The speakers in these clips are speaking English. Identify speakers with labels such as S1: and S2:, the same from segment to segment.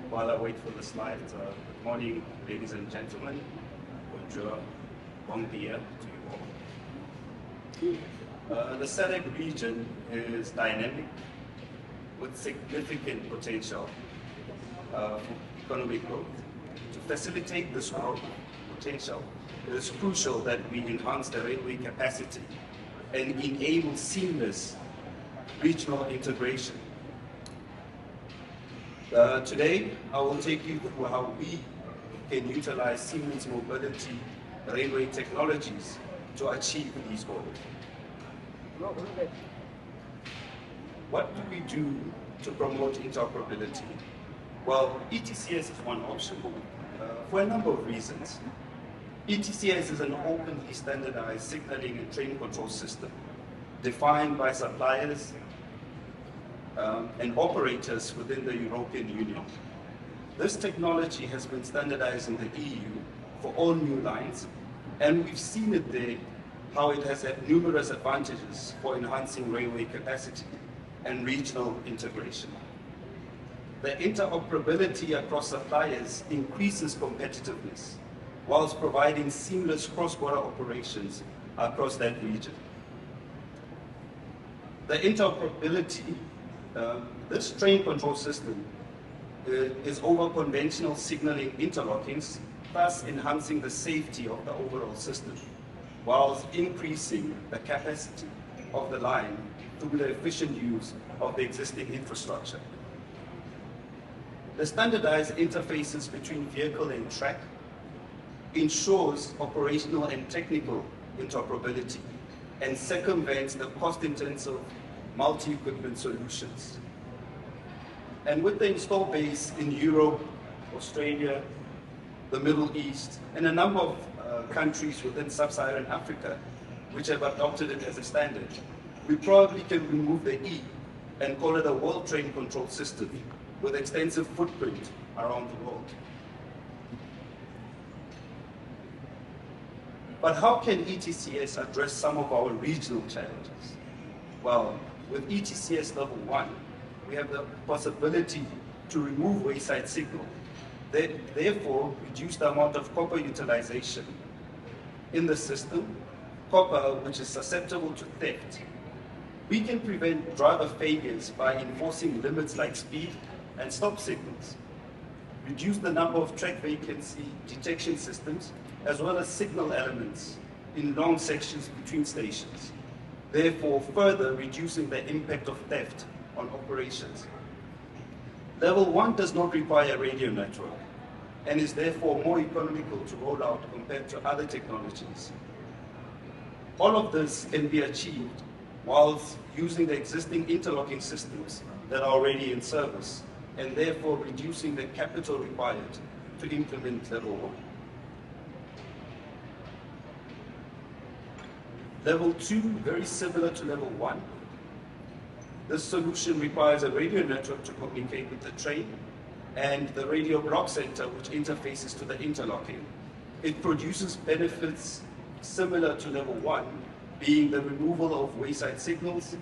S1: While I wait for the slides, good morning, ladies and gentlemen. Bonjour, bon dia to you all. The SADC region is dynamic with significant potential for economic growth. To facilitate this growth potential, it is crucial that we enhance the railway capacity and enable seamless regional integration. Today, I will take you through how we can utilize Siemens mobility railway technologies to achieve these goals. What do we do to promote interoperability? Well, ETCS is one option for a number of reasons. ETCS is an openly standardized signaling and train control system defined by suppliers and operators within the European Union. This technology has been standardized in the EU for all new lines, and we've seen it there, how it has had numerous advantages for enhancing railway capacity and regional integration. The interoperability across suppliers increases competitiveness, whilst providing seamless cross-border operations across that region. The interoperability, this train control system is over conventional signaling interlockings, thus enhancing the safety of the overall system, whilst increasing the capacity of the line through the efficient use of the existing infrastructure. The standardized interfaces between vehicle and track ensures operational and technical interoperability and circumvents the cost-intensive multi-equipment solutions. And with the install base in Europe, Australia, the Middle East, and a number of countries within sub-Saharan Africa, which have adopted it as a standard, we probably can remove the E and call it a world train control system with extensive footprint around the world. But how can ETCS address some of our regional challenges? Well, with ETCS level 1, we have the possibility to remove wayside signal, therefore reduce the amount of copper utilization in the system, copper which is susceptible to theft. We can prevent driver failures by enforcing limits like speed and stop signals, reduce the number of track vacancy detection systems, as well as signal elements in long sections between stations, therefore further reducing the impact of theft on operations. Level 1 does not require a radio network and is therefore more economical to roll out compared to other technologies. All of this can be achieved whilst using the existing interlocking systems that are already in service and therefore reducing the capital required to implement level 1. Level 2, very similar to level 1. This solution requires a radio network to communicate with the train and the radio block center which interfaces to the interlocking. It produces benefits similar to level 1, being the removal of wayside signals,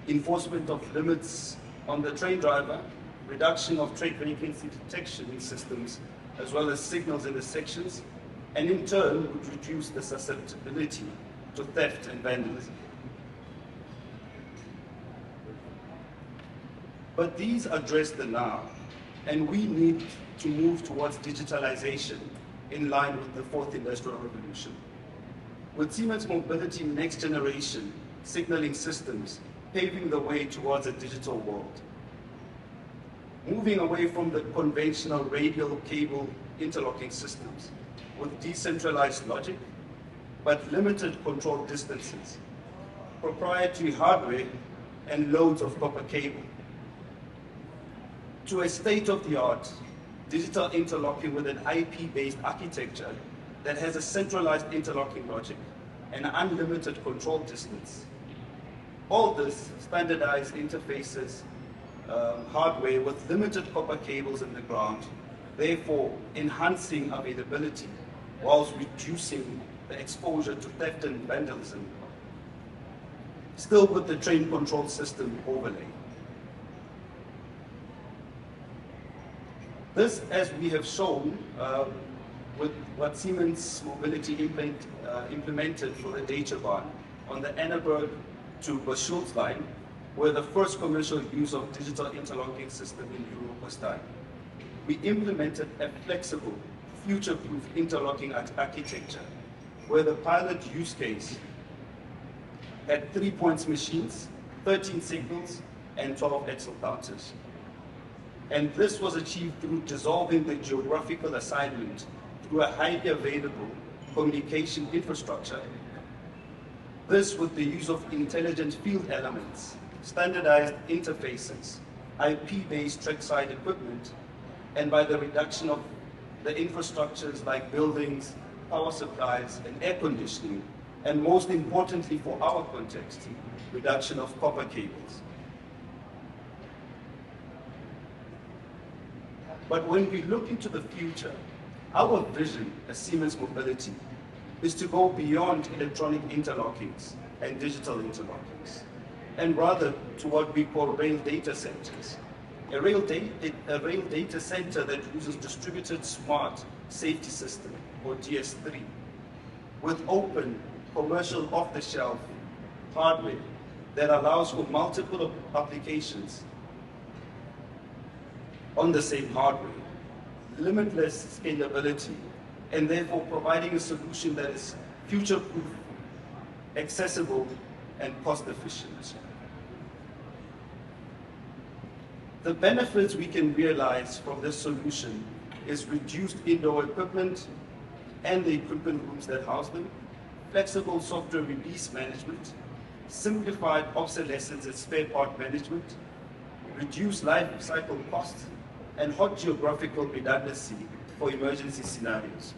S1: enforcement of limits on the train driver, reduction of track vacancy detection systems, as well as signals in the sections, and in turn would reduce the susceptibility to theft and vandalism. But these address the now, and we need to move towards digitalization in line with the fourth industrial revolution. With Siemens Mobility next generation signaling systems paving the way towards a digital world. Moving away from the conventional radial cable interlocking systems with decentralized logic, but limited control distances, proprietary hardware, and loads of copper cable, to a state-of-the-art digital interlocking with an IP-based architecture that has a centralized interlocking logic and unlimited control distance. All this standardized interfaces, hardware with limited copper cables in the ground, therefore enhancing availability whilst reducing the exposure to theft and vandalism, still with the train control system overlay. This, as we have shown, with what Siemens Mobility implemented for the data bar on the Annaberg to Schultz line, where the first commercial use of digital interlocking system in Europe was done. We implemented a flexible, future-proof interlocking architecture, where the pilot use case had 3 points machines, 13 signals, and 12 axle counters. And this was achieved through dissolving the geographical assignment through a highly available communication infrastructure. This with the use of intelligent field elements, standardized interfaces, IP-based trackside equipment, and by the reduction of the infrastructures like buildings, power supplies, and air conditioning, and most importantly for our context, reduction of copper cables. But when we look into the future, our vision as Siemens Mobility is to go beyond electronic interlockings and digital interlockings, and rather to what we call rail data centers. A rail data center that uses distributed smart safety system, or DS3, with open commercial off-the-shelf hardware that allows for multiple applications on the same hardware, limitless scalability, and therefore providing a solution that is future-proof, accessible, and cost-efficient. The benefits we can realize from this solution is reduced indoor equipment and the equipment rooms that house them, flexible software release management, simplified obsolescence and spare part management, reduced life cycle costs, and hot geographical redundancy for emergency scenarios.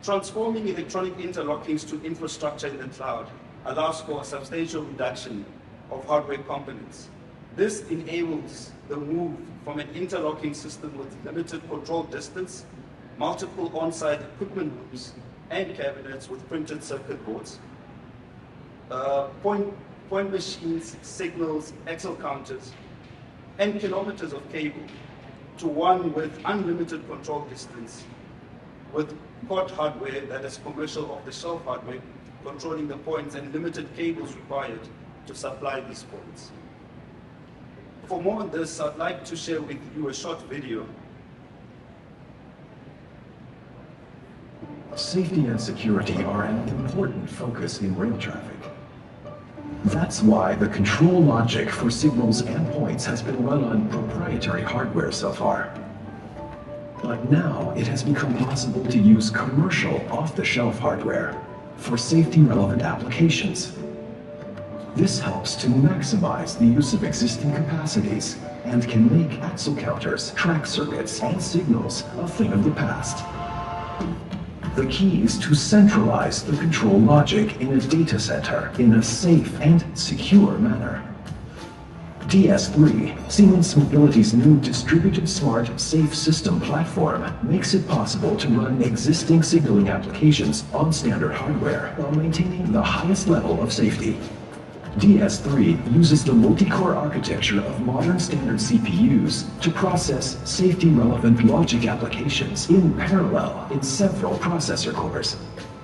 S1: Transforming electronic interlockings to infrastructure in the cloud allows for a substantial reduction of hardware components. This enables the move from an interlocking system with limited control distance, multiple on-site equipment rooms and cabinets with printed circuit boards, point machines, signals, axle counters, and kilometers of cable, to one with unlimited control distance, with quad hardware that is commercial off-the-shelf hardware, controlling the points and limited cables required to supply these points. For more on this, I'd like to share with you a short video.
S2: Safety and security are an important focus in rail traffic. That's why the control logic for signals and points has been run on proprietary hardware so far. But now it has become possible to use commercial off-the-shelf hardware for safety-relevant applications. This helps to maximize the use of existing capacities and can make axle counters, track circuits, and signals a thing of the past. The key is to centralize the control logic in a data center in a safe and secure manner. DS3, Siemens Mobility's new distributed smart safe system platform, makes it possible to run existing signaling applications on standard hardware while maintaining the highest level of safety. DS3 uses the multi-core architecture of modern standard CPUs to process safety-relevant logic applications in parallel in several processor cores.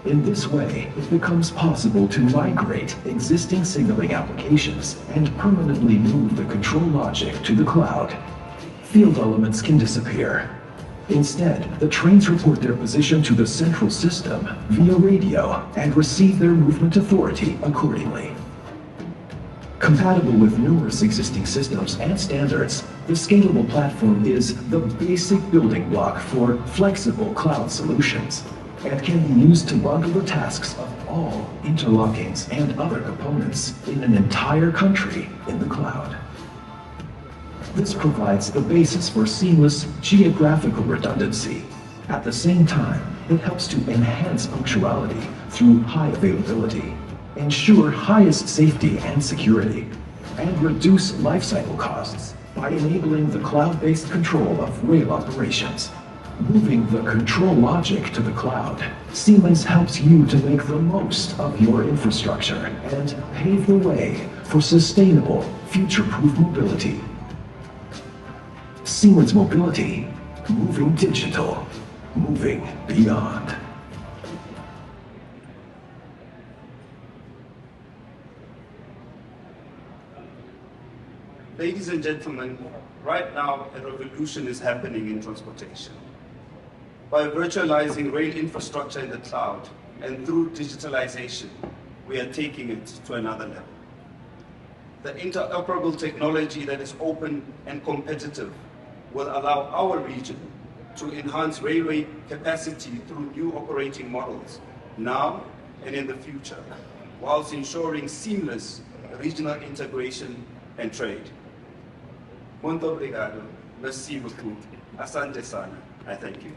S2: In this way, it becomes possible to migrate existing signaling applications and permanently move the control logic to the cloud. Field elements can disappear. Instead, the trains report their position to the central system via radio and receive their movement authority accordingly. Compatible with numerous existing systems and standards, the scalable platform is the basic building block for flexible cloud solutions and can be used to bundle the tasks of all interlockings and other components in an entire country in the cloud. This provides the basis for seamless geographical redundancy. At the same time, it helps to enhance punctuality through high availability, ensure highest safety and security, and reduce lifecycle costs by enabling the cloud-based control of rail operations. Moving the control logic to the cloud, Siemens helps you to make the most of your infrastructure and pave the way for sustainable, future-proof mobility. Siemens Mobility, moving digital, moving beyond.
S1: Ladies and gentlemen, right now a revolution is happening in transportation. By virtualizing rail infrastructure in the cloud and through digitalization, we are taking it to another level. The interoperable technology that is open and competitive will allow our region to enhance railway capacity through new operating models now and in the future, whilst ensuring seamless regional integration and trade. Muito obrigado. Merci beaucoup. Asante sana. I thank you.